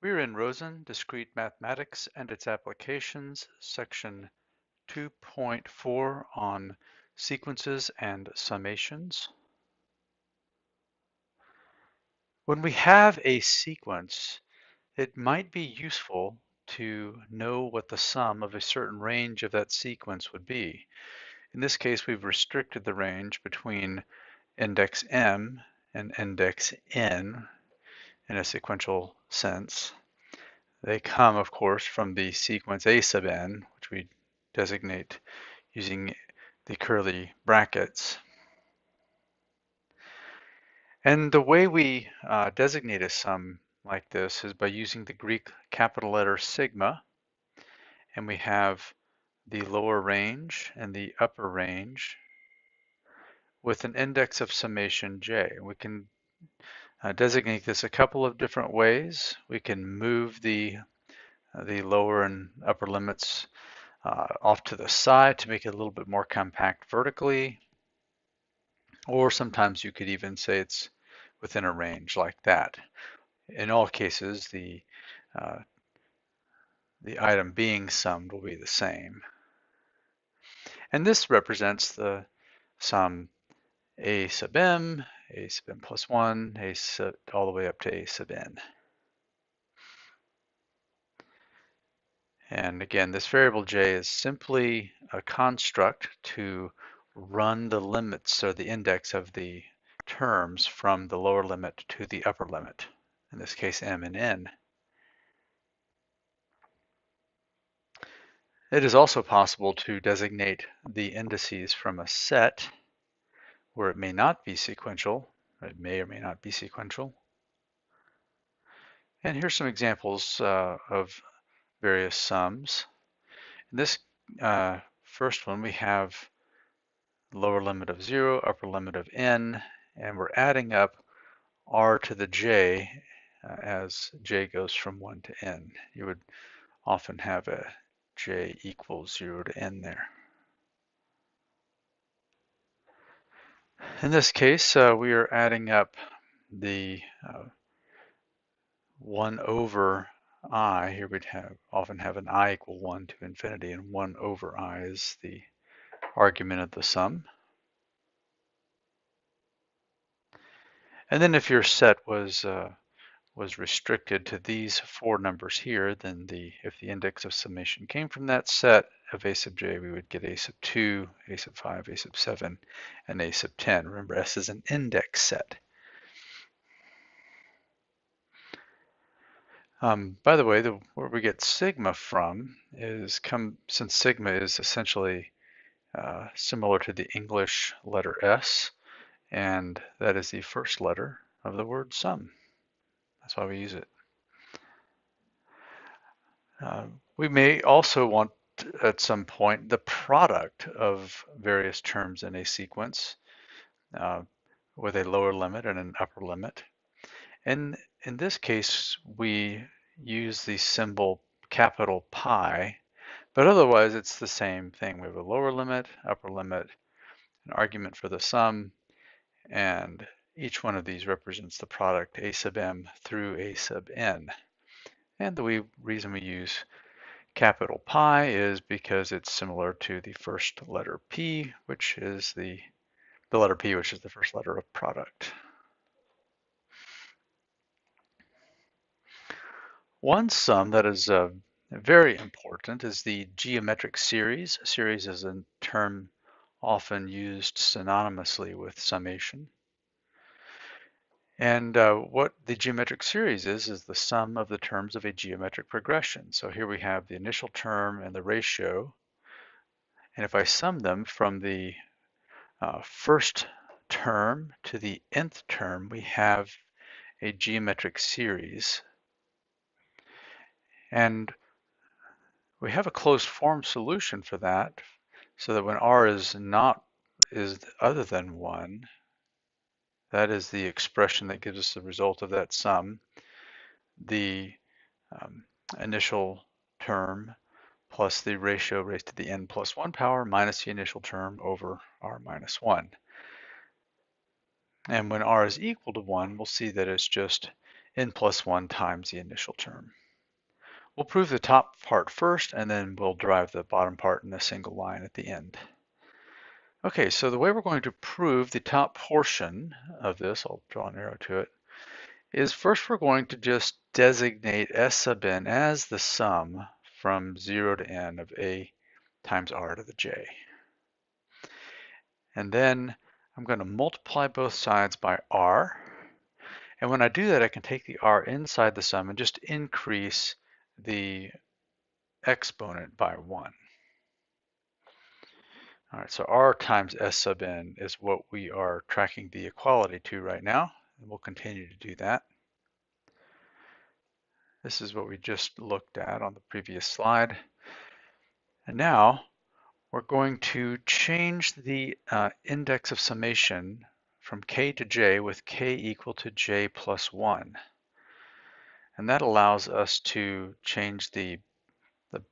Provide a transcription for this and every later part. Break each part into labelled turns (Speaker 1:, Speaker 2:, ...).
Speaker 1: We're in Rosen, Discrete Mathematics and its Applications, section 2.4 on sequences and summations. When we have a sequence, it might be useful to know what the sum of a certain range of that sequence would be. In this case, we've restricted the range between index m and index n in a sequential sense. They come, of course, from the sequence a sub n, which we designate using the curly brackets. And the way we designate a sum like this is by using the Greek capital letter sigma, and we have the lower range and the upper range with an index of summation j. We can designate this a couple of different ways. We can move the lower and upper limits off to the side to make it a little bit more compact vertically, or sometimes you could even say it's within a range like that. In all cases, the item being summed will be the same. And this represents the sum a sub m plus 1, all the way up to a sub n. And again, this variable j is simply a construct to run the limits or the index of the terms from the lower limit to the upper limit, in this case m and n. It is also possible to designate the indices from a set where it may not be sequential. It may or may not be sequential. And here's some examples of various sums. In this first one, we have lower limit of 0, upper limit of n, and we're adding up r to the j as j goes from 1 to n. You would often have a j equals 0 to n there. In this case, we are adding up the 1 over I. Here we'd often have an I equal 1 to infinity, and 1 over I is the argument of the sum. And then if your set was restricted to these four numbers here, then if the index of summation came from that set of a sub j, we would get a sub 2, a sub 5, a sub 7, and a sub 10. Remember, S is an index set. By the way, where we get sigma from is since sigma is essentially similar to the English letter S, and that is the first letter of the word sum. That's why we use it. We may also want at some point the product of various terms in a sequence with a lower limit and an upper limit. And in this case, we use the symbol capital pi, but otherwise it's the same thing. We have a lower limit, upper limit, an argument for the sum, and each one of these represents the product a sub m through a sub n. And the reason we use capital pi is because it's similar to the first letter P, which is the letter P, which is the first letter of product. One sum that is very important is the geometric series. Series is a term often used synonymously with summation. And what the geometric series is the sum of the terms of a geometric progression. So here we have the initial term and the ratio. And if I sum them from the first term to the nth term, we have a geometric series. And we have a closed form solution for that, so that when r is other than 1, that is the expression that gives us the result of that sum. The initial term plus the ratio raised to the n plus 1 power minus the initial term over r minus 1. And when r is equal to 1, we'll see that it's just n plus 1 times the initial term. We'll prove the top part first, and then we'll derive the bottom part in a single line at the end. Okay, so the way we're going to prove the top portion of this, I'll draw an arrow to it, is first we're going to just designate S sub n as the sum from 0 to n of a times r to the j. And then I'm going to multiply both sides by r. And when I do that, I can take the r inside the sum and just increase the exponent by 1. All right, so r times S sub n is what we are tracking the equality to right now, and we'll continue to do that. This is what we just looked at on the previous slide. And now we're going to change the index of summation from k to j with k equal to j plus 1. And that allows us to change the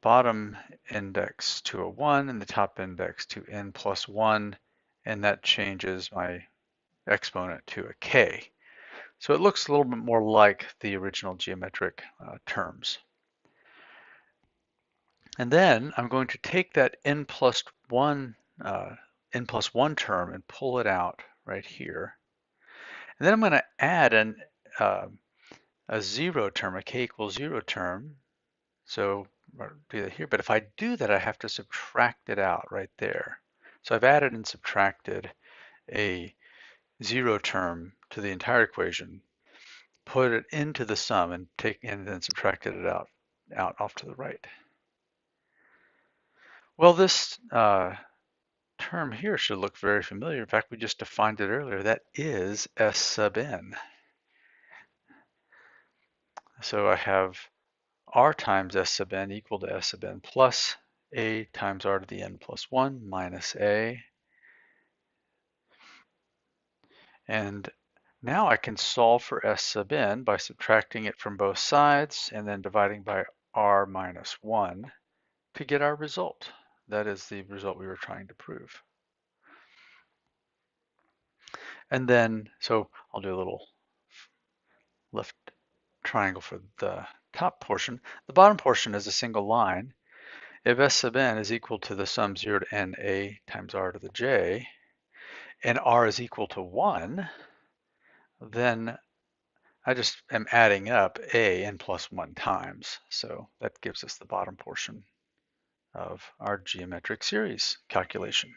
Speaker 1: bottom index to a 1 and the top index to n plus 1, and that changes my exponent to a k. So it looks a little bit more like the original geometric terms. And then I'm going to take that n plus 1 term and pull it out right here. And then I'm going to add a 0 term, a k equals 0 term. So I'll do that here. But if I do that, I have to subtract it out right there. So I've added and subtracted a 0 term to the entire equation, put it into the sum, and then subtracted it out off to the right. Well, this term here should look very familiar. In fact, we just defined it earlier. That is S sub n. So I have r times S sub n equal to S sub n plus a times r to the n plus 1 minus a. And now I can solve for S sub n by subtracting it from both sides and then dividing by r minus 1 to get our result. That is the result we were trying to prove. And then, so I'll do a little left triangle for the top portion. The bottom portion is a single line. If S sub n is equal to the sum 0 to n a times r to the j, and r is equal to 1, then I just am adding up a n plus 1 times. So that gives us the bottom portion of our geometric series calculation.